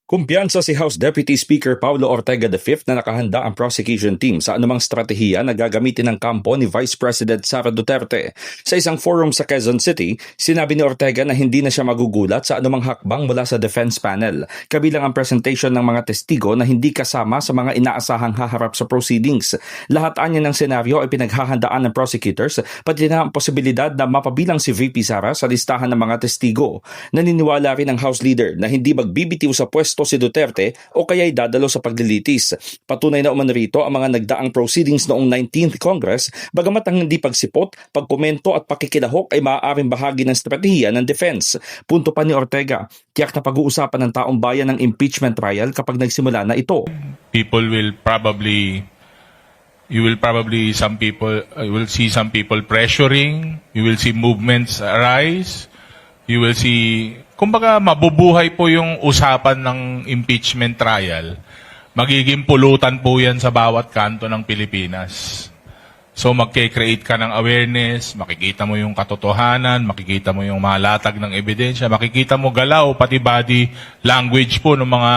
Kumpiyansa si House Deputy Speaker Paulo Ortega V na nakahanda ang prosecution team sa anumang stratehiya na gagamitin ng kampo ni Vice President Sara Duterte. Sa isang forum sa Quezon City, sinabi ni Ortega na hindi na siya magugulat sa anumang hakbang mula sa defense panel, kabilang ang presentation ng mga testigo na hindi kasama sa mga inaasahang haharap sa proceedings. Lahat anya ng senaryo ay pinaghahandaan ng prosecutors, pati na ang posibilidad na mapabilang si VP Sara sa listahan ng mga testigo. Naniniwala rin ang House Leader na hindi magbibitiw sa pwesto si Duterte o kaya'y dadalo sa paglilitis. Patunay na umano rito ang mga nagdaang proceedings noong 19th Congress, bagamat ang hindi pagsipot, pagkomento at pakikilahok ay maaaring bahagi ng estratehiya ng defense. Punto pa ni Ortega, tiyak na pag-uusapan ng taong bayan ng impeachment trial kapag nagsimula na ito. You will see some people pressuring, you will see movements arise, you will see, kumbaga mabubuhay po yung usapan ng impeachment trial. Magiging pulutan po yan sa bawat kanto ng Pilipinas. So magke-create ka ng awareness, makikita mo yung katotohanan, makikita mo yung malatag ng ebidensya, makikita mo galaw, pati body language po ng mga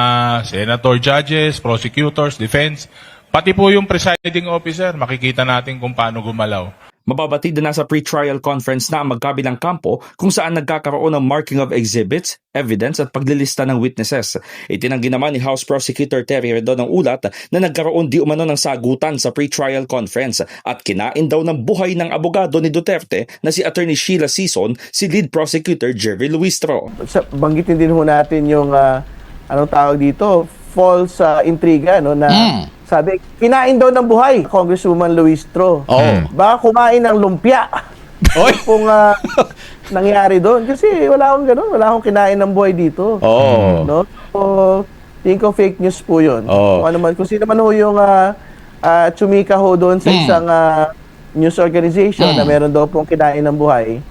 senator, judges, prosecutors, defense, pati po yung presiding officer, makikita natin kung paano gumalaw. Mababatid na nasa pre-trial conference na ang magkabilang kampo kung saan nagkakaroon ng marking of exhibits, evidence at paglilista ng witnesses. Itinanggi naman ni House Prosecutor Terry Redon ng ulat na nagkaroon di umano ng sagutan sa pre-trial conference at kinain daw ng buhay ng abogado ni Duterte na si Attorney Sheila Sison, si Lead Prosecutor Jerry Luistro. Banggitin din ho natin yung anong tawag dito, false intriga, no, na sabi, kinain daw ng buhay, Congresswoman Luistro. Baka kumain ng lumpia. Oy, kung nangyari doon. Kasi wala akong ganun, wala akong kinain ng buhay dito. No? So, tingin ko fake news po yun. Kung sino man ho yung tsumika ho doon sa isang news organization na meron daw pong kinain ng buhay,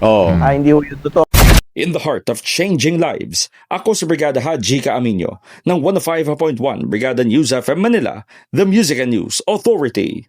hindi ho yun totoo. In the heart of changing lives, ako si Brigada Haji Caaminio ng 105.1 Brigada News FM Manila, the Music and News Authority.